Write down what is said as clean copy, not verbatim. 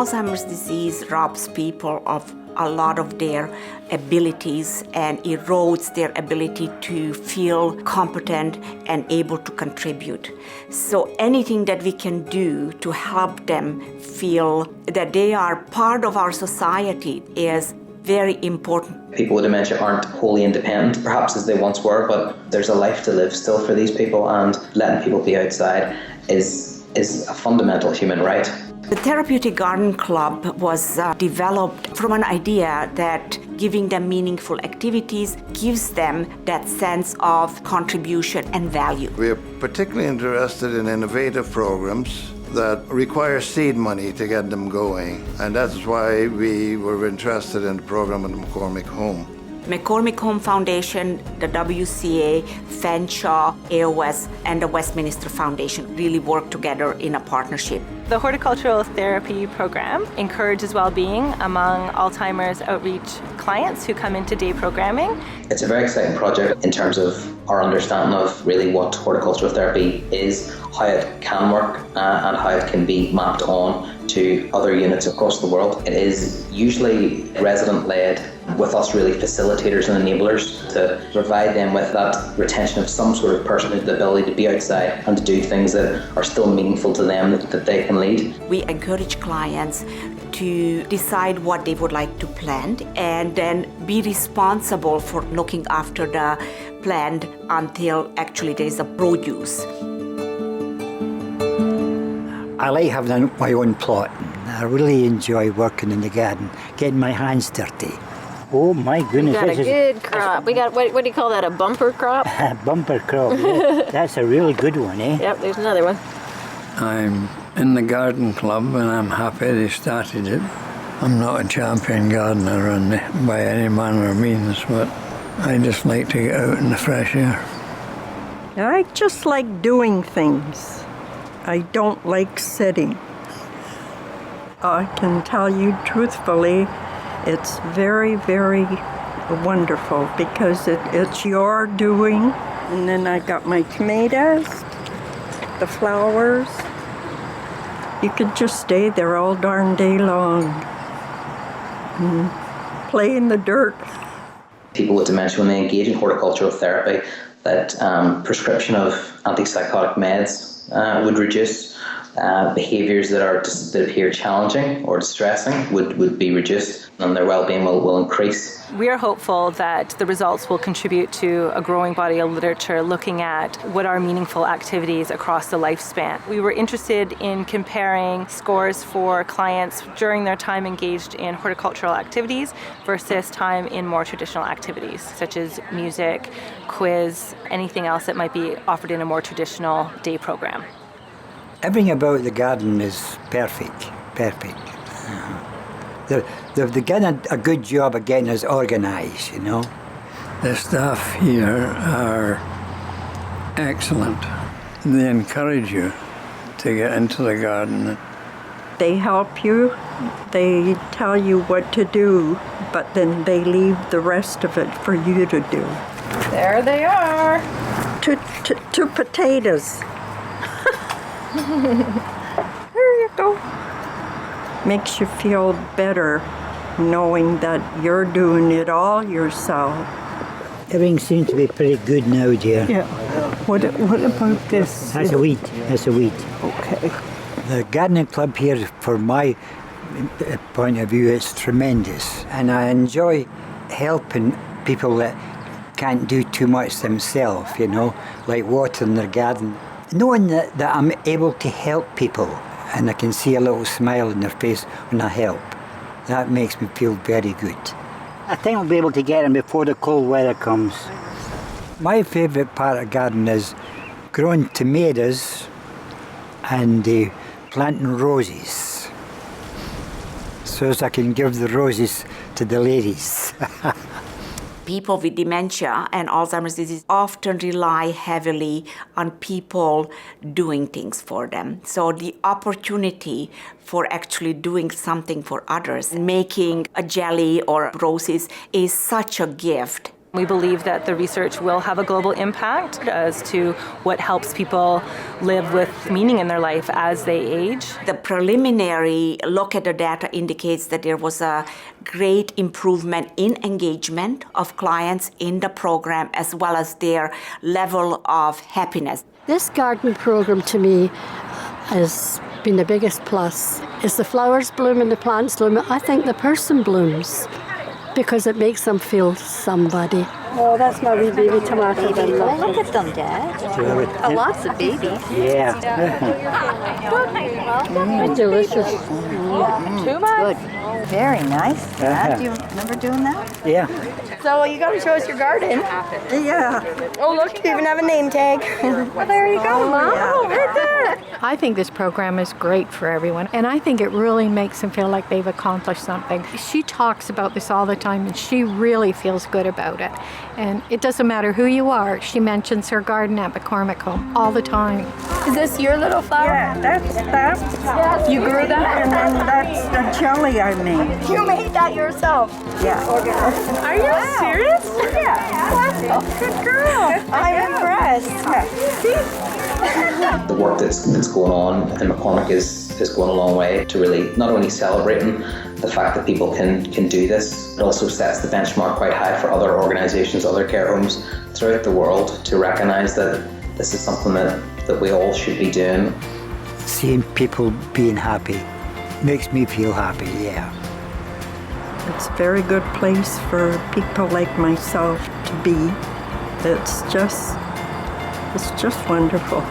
Alzheimer's disease robs people of a lot of their abilities and erodes their ability to feel competent and able to contribute. So anything that we can do to help them feel that they are part of our society is very important. People with dementia aren't wholly independent, perhaps as they once were, but there's a life to live still for these people, and letting people be outside is a fundamental human right. The Therapeutic Garden Club was developed from an idea that giving them meaningful activities gives them that sense of contribution and value. We are particularly interested in innovative programs that require seed money to get them going, and that's why we were interested in the program at McCormick Home. McCormick Home Foundation, the WCA, Fanshawe, AOS, and the Westminster Foundation really work together in a partnership. The horticultural therapy program encourages well-being among Alzheimer's outreach clients who come into day programming. It's a very exciting project in terms of our understanding of really what horticultural therapy is, how it can work, and how it can be mapped on to other units across the world. It is usually resident-led, with us really facilitators and enablers to provide them with that retention of some sort of personhood, the ability to be outside and to do things that are still meaningful to them, that they can lead. We encourage clients to decide what they would like to plant and then be responsible for looking after the plant until actually there is a produce. I like having my own plot. I really enjoy working in the garden, getting my hands dirty. Oh my goodness. We got a good crop. We got, what do you call that, a bumper crop? Bumper crop, yeah. That's a really good one, eh? Yep, there's another one. I'm in the garden club and I'm happy they started it. I'm not a champion gardener by any manner of means, but I just like to get out in the fresh air. I just like doing things. I don't like sitting. I can tell you truthfully, it's very, very wonderful because it's your doing. And then I got my tomatoes, the flowers. You could just stay there all darn day long and play in the dirt. People with dementia, when they engage in horticultural therapy, that prescription of antipsychotic meds would reduce. Behaviours that appear challenging or distressing would be reduced, and their well-being will increase. We are hopeful that the results will contribute to a growing body of literature looking at what are meaningful activities across the lifespan. We were interested in comparing scores for clients during their time engaged in horticultural activities versus time in more traditional activities, such as music, quiz, anything else that might be offered in a more traditional day program. Everything about the garden is perfect. They've done a good job of getting us organised, you know. The staff here are excellent. They encourage you to get into the garden. They help you, they tell you what to do, but then they leave the rest of it for you to do. There they are. Two potatoes. There you go. Makes you feel better knowing that you're doing it all yourself. Everything seems to be pretty good now, dear. Yeah. What about this? That's a wheat. Okay. The gardening club here, from my point of view, is tremendous. And I enjoy helping people that can't do too much themselves, you know, like watering their garden. Knowing that I'm able to help people and I can see a little smile on their face when I help, that makes me feel very good. I think I'll be able to get them before the cold weather comes. My favourite part of gardening is growing tomatoes and planting roses, so as I can give the roses to the ladies. People with dementia and Alzheimer's disease often rely heavily on people doing things for them. So the opportunity for actually doing something for others, making a jelly or roses, is such a gift We believe that the research will have a global impact as to what helps people live with meaning in their life as they age. The preliminary look at the data indicates that there was a great improvement in engagement of clients in the program as well as their level of happiness. This garden program to me has been the biggest plus. Is the flowers bloom and the plants bloom? I think the person blooms because it makes them feel somebody. Oh, that's my wee baby tomato. Oh, look at them, Dad. Oh, lots of babies. Yeah. Delicious. Too much? Good. Very nice. Dad, do you remember doing that? Yeah. So you got to show us your garden. Yeah. Oh, look, you even have a name tag. Well, there you go, Mom. Oh, right there. I think this program is great for everyone, and I think it really makes them feel like they've accomplished something. She talks about this all the time, and she really feels good about it. And it doesn't matter who you are. She mentions her garden at McCormick Home all the time. Is this your little flower? Yeah, that's that. You grew that? And then that's the jelly I made. You made that yourself? Yeah. Are you serious? Yeah. Good girl. I'm impressed. The work that's going on in McCormick is going a long way to really not only celebrating the fact that people can do this, it also sets the benchmark quite high for other organisations, other care homes throughout the world to recognise that this is something that we all should be doing. Seeing people being happy makes me feel happy, yeah. It's a very good place for people like myself to be. It's just wonderful.